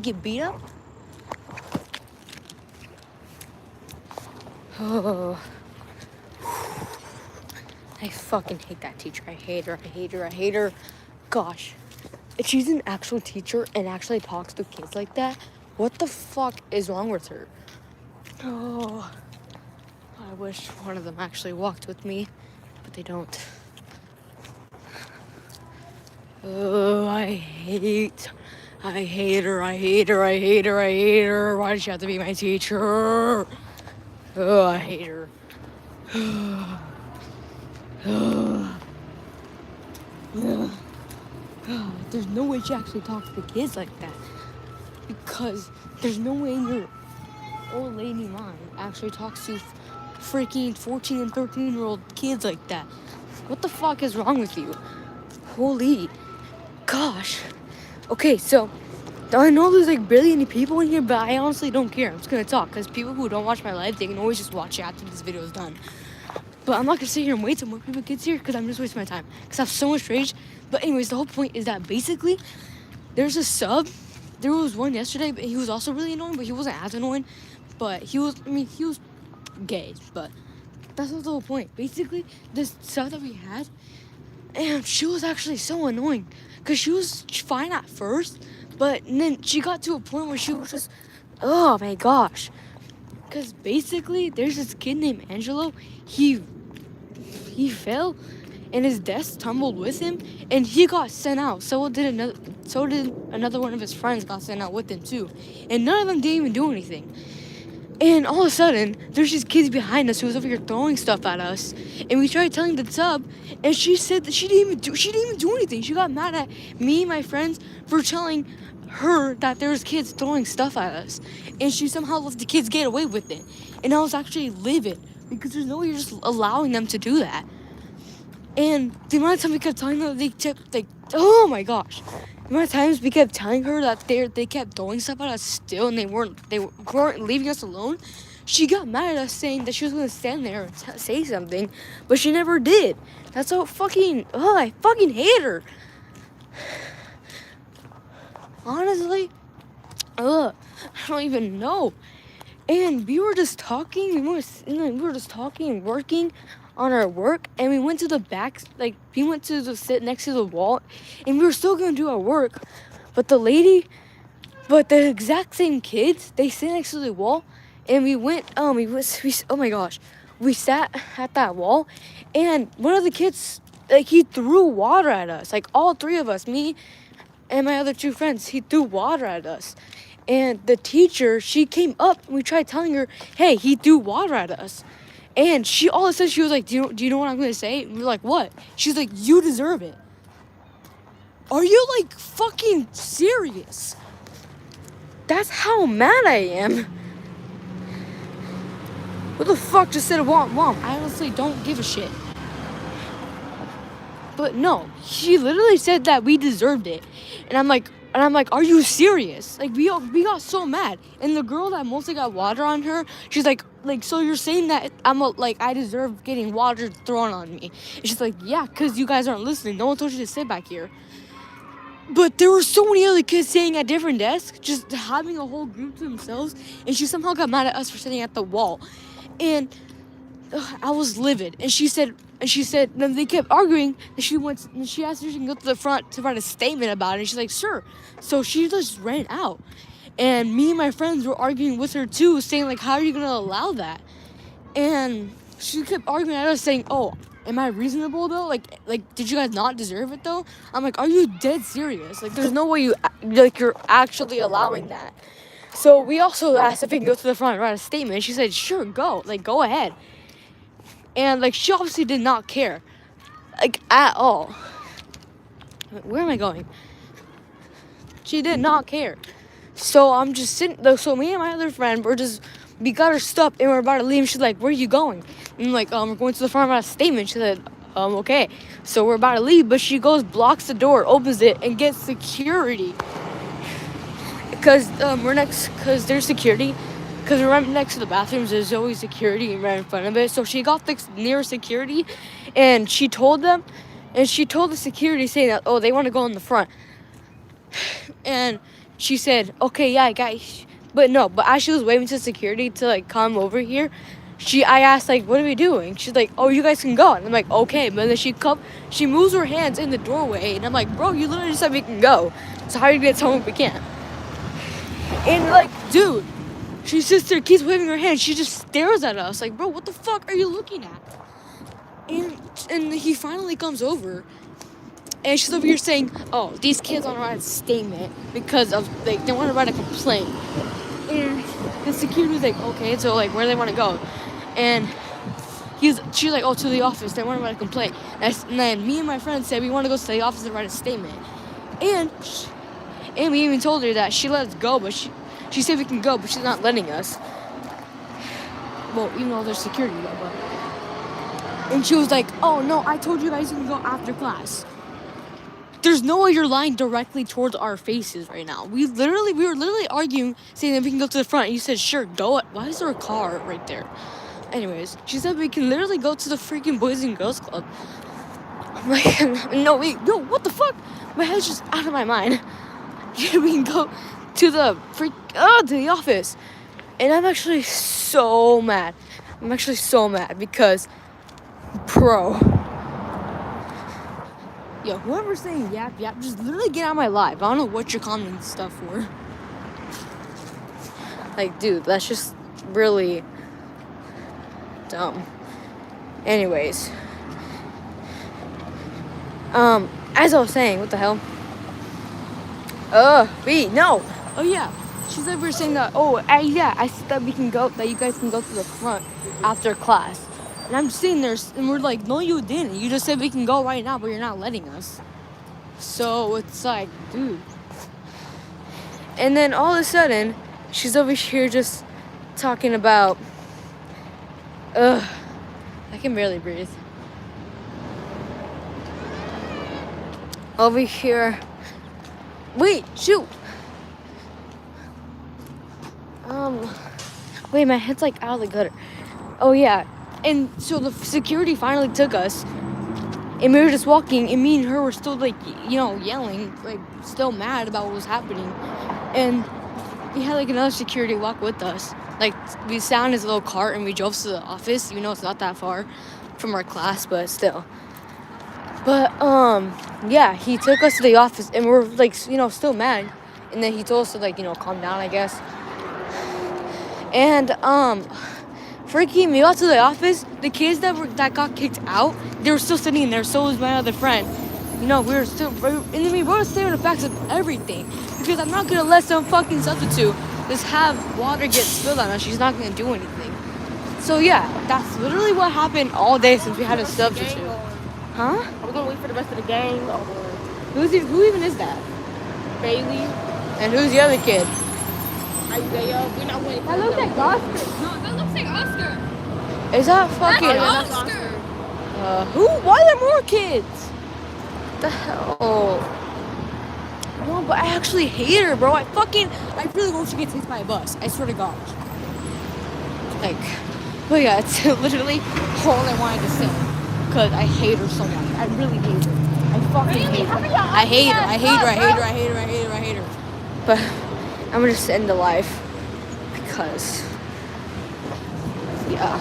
Get beat up? Oh, I fucking hate that teacher. I hate her. I hate her. I hate her. Gosh, if she's an actual teacher and actually talks to kids like that, what the fuck is wrong with her? Oh, I wish one of them actually walked with me, but they don't. Oh, I hate her. I hate her. I hate her. I hate her. Why does she have to be my teacher? Oh, I hate her. There's no way she actually talks to kids like that. Because there's no way in your old lady mind actually talks to freaking 14 and 13-year-old kids like that. What the fuck is wrong with you? Holy gosh. Okay, so I know there's like barely any people in here, but I honestly don't care. I'm just gonna talk because people who don't watch my live, they can always just watch it after this video is done. But I'm not gonna sit here and wait till more people get here because I'm just wasting my time. Because I have so much rage. But anyways, the whole point is that basically there's a sub. There was one yesterday, but he was also really annoying, but he wasn't as annoying. But he was gay, but that's not the whole point. Basically, this sub that we had, and she was actually so annoying. Because she was fine at first, but then she got to a point where she was just, oh my gosh. Because basically, there's this kid named Angelo. He fell, and his desk tumbled with him, and he got sent out. So did another one of his friends got sent out with him too, and none of them didn't even do anything. And all of a sudden, there's these kids behind us who was over here throwing stuff at us, and we tried telling the sub, and she said that she didn't even do anything. She got mad at me and my friends for telling her that there was kids throwing stuff at us, and she somehow let the kids get away with it. And I was actually livid because there's no way you're just allowing them to do that. And the amount of time we kept telling her, they kept like, oh my gosh. The amount of times we kept telling her that they kept throwing stuff at us still, and they weren't leaving us alone. She got mad at us saying that she was gonna stand there and say something, but she never did. That's how I fucking hate her. Honestly, I don't even know. And we were just talking, and working on our work, and we went to the back, like, we went to the sit next to the wall, and we were still gonna do our work, but the exact same kids, they sit next to the wall, and oh my gosh, we sat at that wall, and one of the kids, like, he threw water at us, like, all three of us, me and my other two friends, he threw water at us. And the teacher, she came up, and we tried telling her, hey, he threw water at us. And she all of a sudden, she was like, do you know what I'm going to say? And we were like, what? She's like, you deserve it. Are you, like, fucking serious? That's how mad I am. What the fuck just said womp womp? I honestly don't give a shit. But no, she literally said that we deserved it. And I'm like, are you serious? Like, we got so mad. And the girl that mostly got water on her, she's like, so you're saying that I deserve getting water thrown on me? And she's like, yeah, because you guys aren't listening. No one told you to sit back here. But there were so many other kids sitting at different desks, just having a whole group to themselves. And she somehow got mad at us for sitting at the wall. And I was livid. And she said, then they kept arguing, and she asked if she can go to the front to write a statement about it, and she's like, sure. So she just ran out. And me and my friends were arguing with her too, saying, like, how are you going to allow that? And she kept arguing at us, saying, oh, am I reasonable, though? Like, did you guys not deserve it, though? I'm like, are you dead serious? Like, there's no way you're actually allowing that. So we also asked if we can go to the front and write a statement, and she said, sure, go. Like, go ahead. And, like, she obviously did not care. Like, at all. Where am I going? She did not care. So I'm just sitting, so me and my other friend, we got her stuff, and we're about to leave. She's like, where are you going? And I'm like, we're going to the front about a statement. She said, okay. So we're about to leave, but she goes, blocks the door, opens it, and gets security. Because there's security. Because right next to the bathrooms, there's always security right in front of it. So she got the nearest security, and she told the security saying that, oh, they want to go in the front. And she said, okay, yeah, guys. But no, but as she was waving to security to like come over here, I asked like, what are we doing? She's like, oh, you guys can go. And I'm like, okay. But then she moves her hands in the doorway, and I'm like, bro, you literally said we can go. So how are you gonna tell me we can't? And like, dude, she sits there, keeps waving her hand. She just stares at us like, bro, what the fuck are you looking at? And he finally comes over. And she's over here saying, oh, these kids want to write a statement because of, like, they want to write a complaint. And the security was like, okay, so, like, where do they want to go? And she's like, oh, to the office. They want to write a complaint. And then me and my friend said, we want to go to the office and write a statement. And we even told her that she let us go, but she said we can go, but she's not letting us. Well, even though there's security there, but. And she was like, oh, no, I told you guys you can go after class. There's no way you're lying directly towards our faces right now. We were literally arguing, saying that we can go to the front. And you said, sure, go. Why is there a car right there? Anyways, she said we can literally go to the freaking Boys and Girls Club. I'm like, no, wait, no, what the fuck? My head's just out of my mind. We can go to the to the office. And I'm actually so mad. Because, bro. Yo, whoever's saying yap, just literally get out of my life. I don't know what you're commenting stuff for. Like, dude, that's just really dumb. Anyways. As I was saying, what the hell? No. Oh, yeah. She said we were saying that, I said that you guys can go to the front after class. And I'm sitting there, and we're like, no, you didn't. You just said we can go right now, but you're not letting us. So it's like, dude. And then all of a sudden, she's over here just talking about, I can barely breathe. Over here. Wait, shoot. Wait, my head's like out of the gutter. Oh, yeah. And so the security finally took us, and we were just walking, and me and her were still, like, yelling, like, still mad about what was happening. And we had, like, another security walk with us. Like, we sat in his little cart, and we drove to the office, even though it's not that far from our class, but still. But, yeah, he took us to the office, and we're, like, still mad. And then he told us to, like, calm down, I guess. And, freaking, we got to the office. The kids that got kicked out, they were still sitting in there. So was my other friend. We were still, and then we were staring the facts of everything, because I'm not gonna let some fucking substitute just have water get spilled on us. She's not gonna do anything. So yeah, that's literally what happened all day since we had a substitute. Huh? Are we gonna wait for the rest of the gang? Or Who even is that? Bailey? And who's the other kid? Isaiah? We're not waiting for That looks like Oscar. No, that looks like Oscar. Is that fucking That's Oscar. who? Why are there more kids? The hell? No, but I actually hate her, bro. I really hope she gets hit by a bus. I swear to God. Like, but yeah, it's literally all I wanted to say. Because I hate her so much. I really hate her. I fucking hate her. I hate her. But I'm gonna just end the live. Because, yeah.